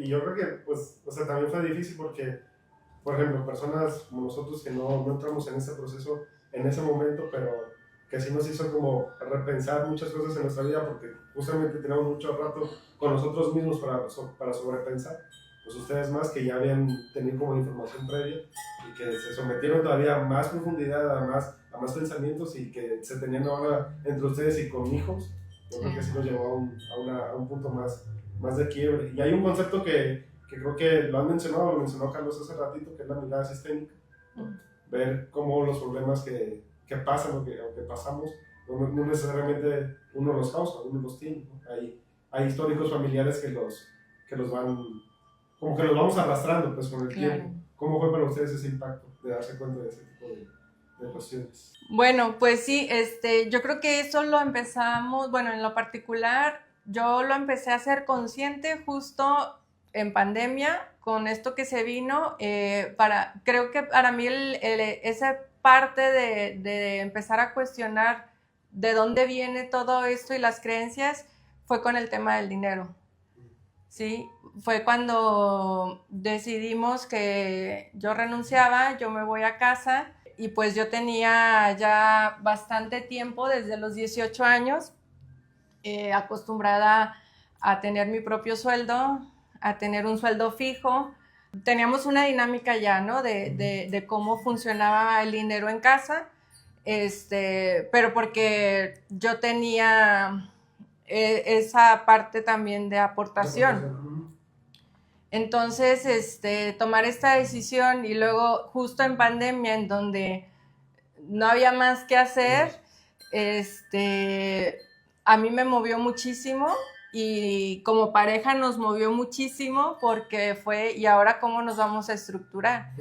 y yo creo que, pues, o sea, también fue difícil porque, por ejemplo, personas como nosotros que no entramos en ese proceso en ese momento, pero que sí nos hizo como repensar muchas cosas en nuestra vida porque justamente teníamos mucho rato con nosotros mismos para sobrepensar. Pues ustedes más que ya habían tenido como información previa y que se sometieron todavía a más profundidad, a más pensamientos y que se tenían ahora entre ustedes y con hijos, yo creo que sí nos llevó a un punto más de quiebre. Y hay un concepto que creo que lo mencionó Carlos hace ratito, que es la mirada sistémica. Ver cómo los problemas que pasan o que pasamos, no necesariamente uno los causa, uno los tiene. ¿No? Hay históricos familiares que los van, como que los vamos arrastrando pues con el tiempo. ¿Cómo fue para ustedes ese impacto de darse cuenta de ese tipo de cuestiones? Bueno, pues sí, yo creo que eso lo empezamos, bueno, en lo particular, yo lo empecé a ser consciente justo en pandemia, con esto que se vino, creo que para mí esa parte de empezar a cuestionar de dónde viene todo esto y las creencias fue con el tema del dinero. Sí, fue cuando decidimos que yo renunciaba, yo me voy a casa y pues yo tenía ya bastante tiempo, desde los 18 años, acostumbrada a tener mi propio sueldo, a tener un sueldo fijo. Teníamos una dinámica ya, ¿no? De cómo funcionaba el dinero en casa, pero porque yo tenía esa parte también de aportación. Entonces, tomar esta decisión y luego justo en pandemia en donde no había más que hacer, a mí me movió muchísimo y como pareja nos movió muchísimo porque fue, ¿y ahora cómo nos vamos a estructurar?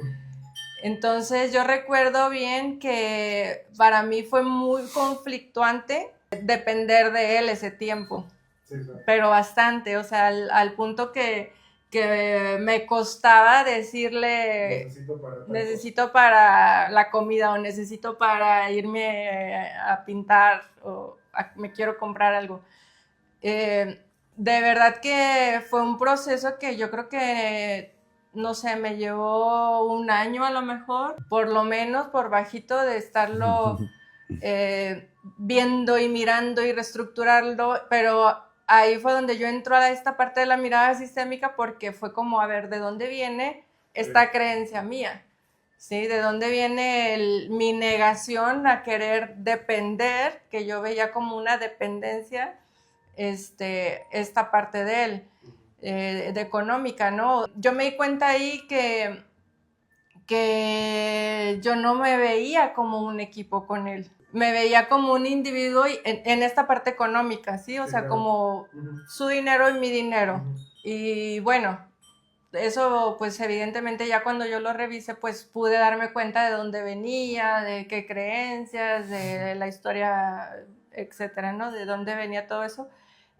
Entonces yo recuerdo bien que para mí fue muy conflictuante depender de él ese tiempo, sí, claro. Pero bastante, o sea, al punto que me costaba decirle necesito para la comida o necesito para irme a pintar o me quiero comprar algo. De verdad que fue un proceso que yo creo que, no sé, me llevó un año a lo mejor, por lo menos por bajito de estarlo viendo y mirando y reestructurarlo, pero ahí fue donde yo entro a esta parte de la mirada sistémica porque fue como, a ver, ¿de dónde viene esta creencia mía? ¿Sí? ¿De dónde viene mi negación a querer depender, que yo veía como una dependencia, esta parte de él, de económica, ¿no? Yo me di cuenta ahí que yo no me veía como un equipo con él, me veía como un individuo en esta parte económica, ¿sí? O sea, claro, como su dinero y mi dinero. Y bueno, eso pues evidentemente ya cuando yo lo revisé pues pude darme cuenta de dónde venía, de qué creencias, de la historia, etcétera, ¿no? De dónde venía todo eso.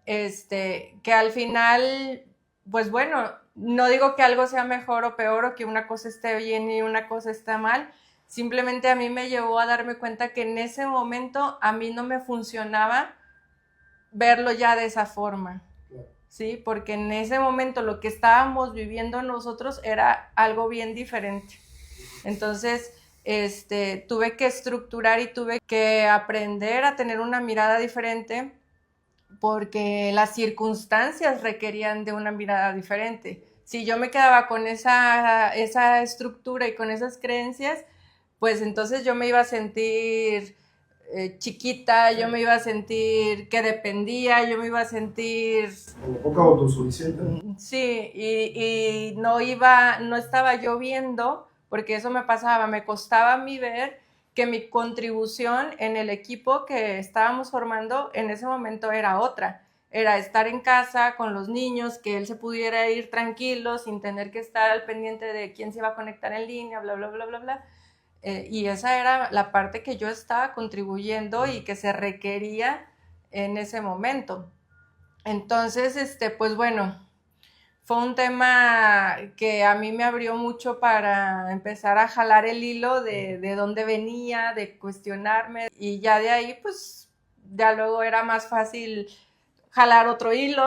Que al final, pues bueno, no digo que algo sea mejor o peor o que una cosa esté bien y una cosa esté mal, simplemente a mí me llevó a darme cuenta que en ese momento a mí no me funcionaba verlo ya de esa forma, ¿sí? Porque en ese momento lo que estábamos viviendo nosotros era algo bien diferente. Entonces, tuve que estructurar y tuve que aprender a tener una mirada diferente porque las circunstancias requerían de una mirada diferente. Si yo me quedaba con esa estructura y con esas creencias, pues entonces yo me iba a sentir chiquita, yo me iba a sentir que dependía, yo me iba a sentir... Como poca autosuficiente. Sí, y no estaba yo viendo, porque eso me pasaba, me costaba a mí ver que mi contribución en el equipo que estábamos formando en ese momento era otra. Era estar en casa con los niños, que él se pudiera ir tranquilo sin tener que estar al pendiente de quién se iba a conectar en línea, bla, bla, bla, bla, bla. Y esa era la parte que yo estaba contribuyendo y que se requería en ese momento. Entonces, pues bueno, fue un tema que a mí me abrió mucho para empezar a jalar el hilo de dónde venía, de cuestionarme, y ya de ahí pues ya luego era más fácil jalar otro hilo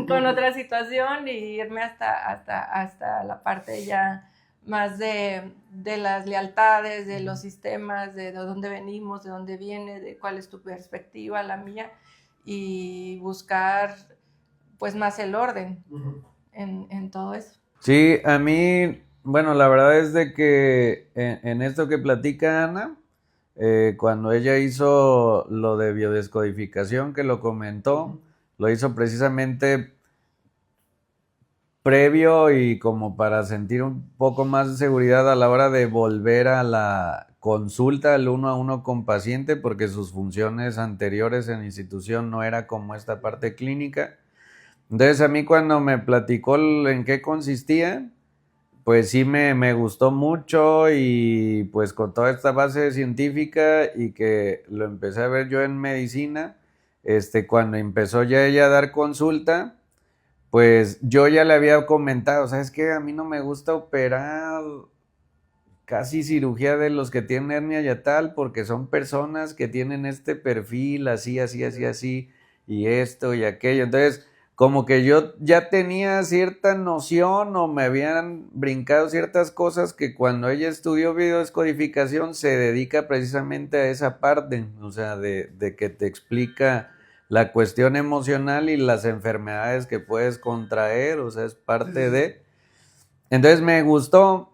con otra situación y irme hasta la parte ya más de las lealtades, de los sistemas, de dónde venimos, de dónde viene, de cuál es tu perspectiva, la mía, y buscar pues más el orden en todo eso. Sí, a mí, bueno, la verdad es de que en esto que platica Ana, cuando ella hizo lo de biodescodificación, que lo comentó, lo hizo precisamente previo y como para sentir un poco más de seguridad a la hora de volver a la consulta al 1-a-1 con paciente, porque sus funciones anteriores en institución no era como esta parte clínica. Entonces a mí cuando me platicó en qué consistía, pues sí me gustó mucho y pues con toda esta base científica y que lo empecé a ver yo en medicina, cuando empezó ya ella a dar consulta, pues yo ya le había comentado, ¿sabes qué? A mí no me gusta operar casi cirugía de los que tienen hernia yatal porque son personas que tienen este perfil así, así, así, así, y esto y aquello. Entonces, como que yo ya tenía cierta noción o me habían brincado ciertas cosas que cuando ella estudió biodescodificación se dedica precisamente a esa parte, o sea, de que te explica la cuestión emocional y las enfermedades que puedes contraer, o sea, es parte de... Entonces me gustó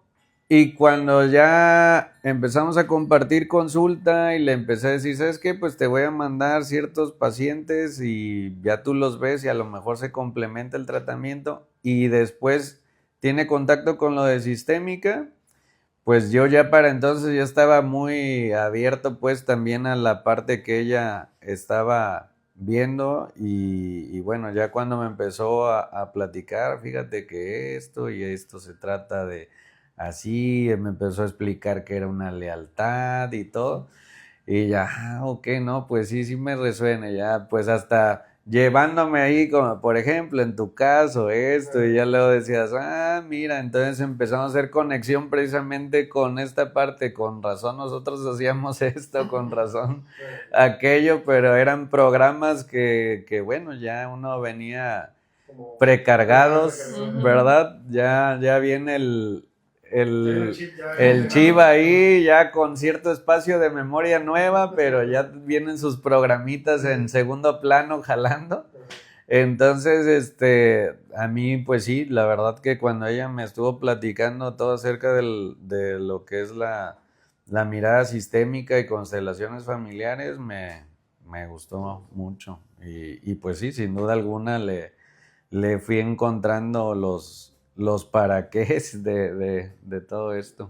y cuando ya empezamos a compartir consulta y le empecé a decir, ¿sabes qué? Pues te voy a mandar ciertos pacientes y ya tú los ves y a lo mejor se complementa el tratamiento y después tiene contacto con lo de sistémica, pues yo ya para entonces ya estaba muy abierto pues también a la parte que ella estaba viendo y bueno, ya cuando me empezó a platicar, fíjate que esto y esto se trata de así, me empezó a explicar que era una lealtad y todo, y ya, ok, no, pues sí me resuena, ya, pues hasta llevándome ahí, como por ejemplo, en tu caso, esto, y ya luego decías, mira, entonces empezamos a hacer conexión precisamente con esta parte, con razón nosotros hacíamos esto, con razón aquello, pero eran programas que bueno, ya uno venía precargados, ¿verdad? Ya viene el chip ahí ya con cierto espacio de memoria nueva, pero ya vienen sus programitas en segundo plano jalando. Entonces, a mí pues sí, la verdad que cuando ella me estuvo platicando todo acerca de lo que es la mirada sistémica y constelaciones familiares, me gustó mucho. Y pues sí, sin duda alguna le fui encontrando los para qué de todo esto.